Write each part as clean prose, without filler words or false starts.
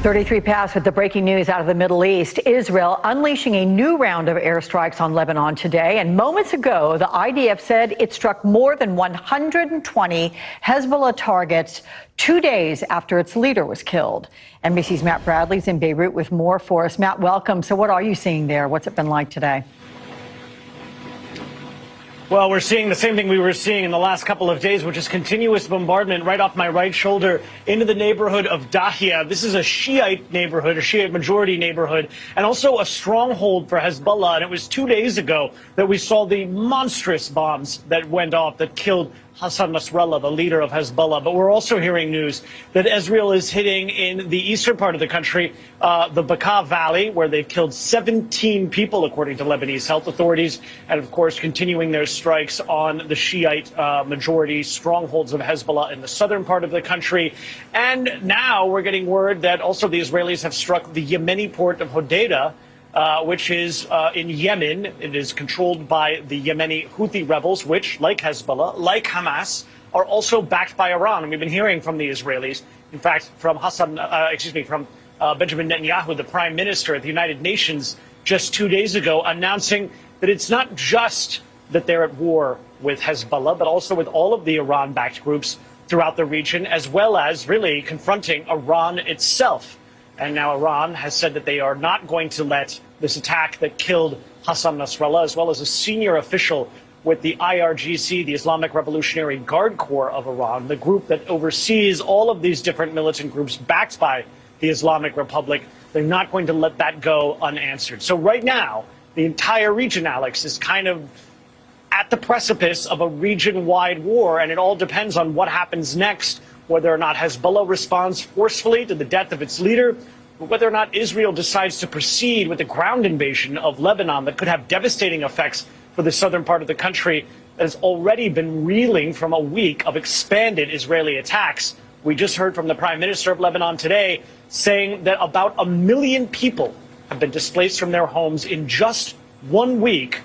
33 past with the breaking news out of the Middle East. Israel unleashing a new round of airstrikes on Lebanon today. And moments ago, the IDF said it struck more than 120 Hezbollah targets 2 days after its leader was killed. NBC's Matt Bradley's in Beirut with more for us. Matt, welcome. So what are you seeing there? What's it been like today? Well, we're seeing the same thing we were seeing in the last couple of days, which is continuous bombardment right off my right shoulder into the neighborhood of Dahia. This is a Shiite neighborhood, a Shiite majority neighborhood, and also a stronghold for Hezbollah. And it was 2 days ago that we saw the monstrous bombs that went off that killed Hassan Nasrallah, the leader of Hezbollah. But we're also hearing news that Israel is hitting in the eastern part of the country, the Bekaa Valley, where they've killed 17 people, according to Lebanese health authorities, and of course continuing their strikes on the Shiite majority strongholds of Hezbollah in the southern part of the country. And now we're getting word that also the Israelis have struck the Yemeni port of Hodeidah, which is in Yemen. It is controlled by the Yemeni Houthi rebels, which, like Hezbollah, like Hamas, are also backed by Iran. And we've been hearing from the Israelis, in fact, from Benjamin Netanyahu, the prime minister at the United Nations, just 2 days ago, announcing that it's not just that they're at war with Hezbollah, but also with all of the Iran-backed groups throughout the region, as well as really confronting Iran itself. And now Iran has said that they are not going to let this attack that killed Hassan Nasrallah, as well as a senior official with the IRGC, the Islamic Revolutionary Guard Corps of Iran, the group that oversees all of these different militant groups backed by the Islamic Republic. They're not going to let that go unanswered. So right now, the entire region, Alex, is kind of at the precipice of a region-wide war, and it all depends on what happens next, whether or not Hezbollah responds forcefully to the death of its leader, or whether or not Israel decides to proceed with a ground invasion of Lebanon that could have devastating effects for the southern part of the country that has already been reeling from a week of expanded Israeli attacks. We just heard from the prime minister of Lebanon today saying that about 1 million people have been displaced from their homes in just 1 week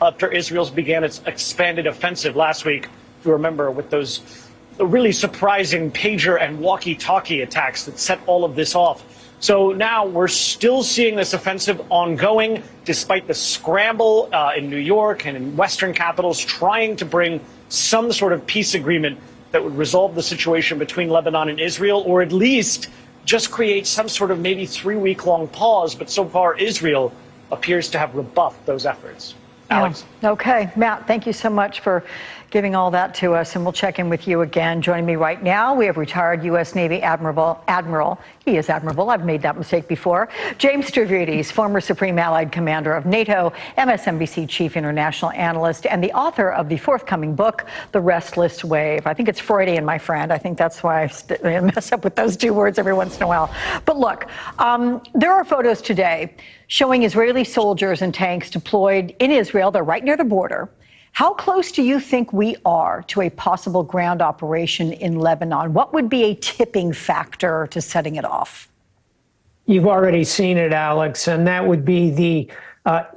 after Israel began its expanded offensive last week, if you remember, with those really surprising pager and walkie-talkie attacks that set all of this off. So now we're still seeing this offensive ongoing, despite the scramble in New York and in Western capitals trying to bring some sort of peace agreement that would resolve the situation between Lebanon and Israel, or at least just create some sort of maybe 3-week-long pause. But so far, Israel appears to have rebuffed those efforts. Alex. Yeah. Okay, Matt, thank you so much for giving all that to us, and we'll check in with you again. Joining me right now, we have retired U.S. Navy Admiral, he is admirable, I've made that mistake before, James Stavridis, former Supreme Allied Commander of NATO, MSNBC Chief International Analyst, and the author of the forthcoming book, The Restless Wave. I think it's Freudian, my friend. I think that's why I mess up with those two words every once in a while. But look, there are photos today showing Israeli soldiers and tanks deployed in Israel. They're right near the border. How close do you think we are to a possible ground operation in Lebanon? What would be a tipping factor to setting it off? You've already seen it, Alex, and that would be the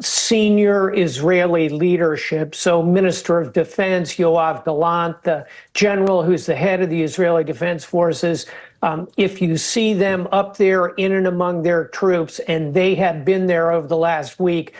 senior Israeli leadership. So Minister of Defense Yoav Gallant, the general who's the head of the Israeli Defense Forces, if you see them up there in and among their troops, and they have been there over the last week,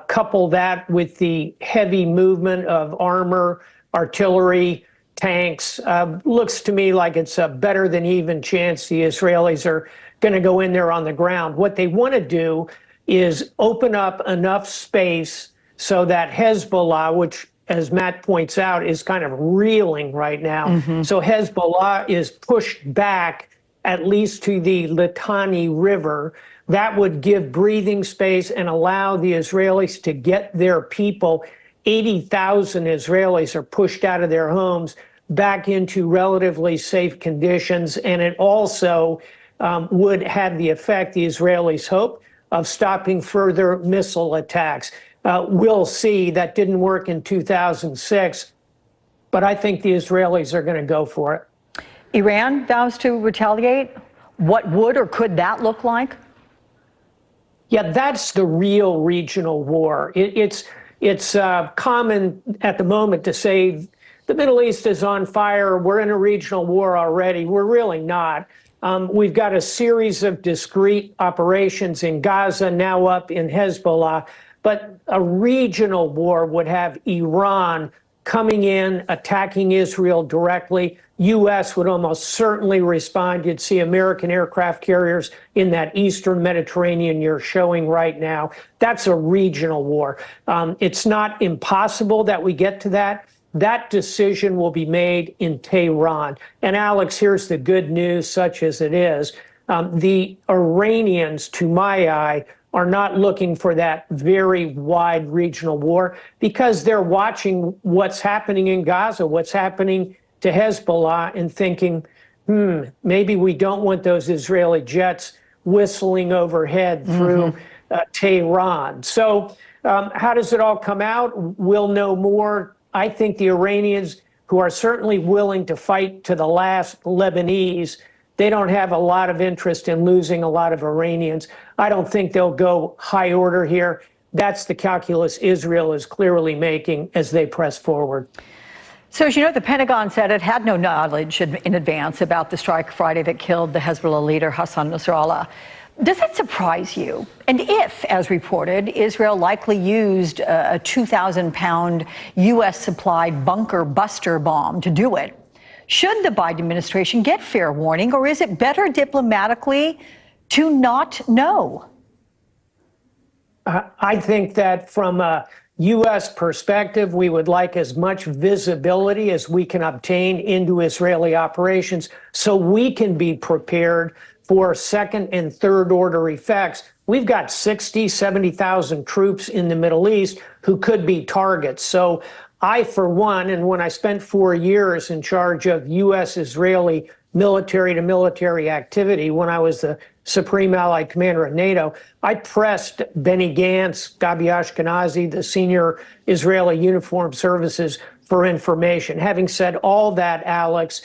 couple that with the heavy movement of armor, artillery, tanks, looks to me like it's a better than even chance the Israelis are going to go in there on the ground. What they want to do is open up enough space so that Hezbollah, which, as Matt points out, is kind of reeling right now. Mm-hmm. So Hezbollah is pushed back at least to the Litani River. That would give breathing space and allow the Israelis to get their people. 80,000 Israelis are pushed out of their homes back into relatively safe conditions. And it also would have the effect, the Israelis hope, of stopping further missile attacks. We'll see. That didn't work in 2006, but I think the Israelis are going to go for it. Iran vows to retaliate. What would or could that look like? Yeah, that's the real regional war. It's common at the moment to say the Middle East is on fire. We're in a regional war already. We're really not. We've got a series of discrete operations in Gaza, now up in Hezbollah, but a regional war would have Iran coming in, attacking Israel directly. U.S. would almost certainly respond. You'd see American aircraft carriers in that eastern Mediterranean you're showing right now. That's a regional war. It's not impossible that we get to that. That decision will be made in Tehran. And Alex, here's the good news, such as it is. The Iranians, to my eye, are not looking for that very wide regional war because they're watching what's happening in Gaza, what's happening to Hezbollah, and thinking, maybe we don't want those Israeli jets whistling overhead through Tehran. So how does it all come out? We'll know more. I think the Iranians, who are certainly willing to fight to the last Lebanese, they don't have a lot of interest in losing a lot of Iranians. I don't think they'll go high order here. That's the calculus Israel is clearly making as they press forward. So, as you know, the Pentagon said it had no knowledge in advance about the strike Friday that killed the Hezbollah leader Hassan Nasrallah. Does that surprise you? And if, as reported, Israel likely used a 2,000-pound U.S.-supplied bunker buster bomb to do it, should the Biden administration get fair warning, or is it better diplomatically to not know? I think that from a U.S. perspective, we would like as much visibility as we can obtain into Israeli operations so we can be prepared for second and third order effects. We've got 60, 70,000 troops in the Middle East who could be targets. So I, for one, and when I spent 4 years in charge of U.S.-Israeli military-to-military activity, when I was the Supreme Allied Commander of NATO, I pressed Benny Gantz, Gabi Ashkenazi, the senior Israeli Uniformed Services, for information. Having said all that, Alex,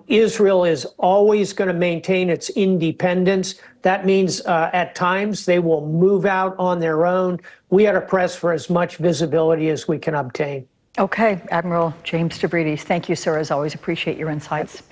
Israel is always going to maintain its independence. That means at times they will move out on their own. We ought to press for as much visibility as we can obtain. Okay, Admiral James Stavridis, thank you, sir, as always. Appreciate your insights.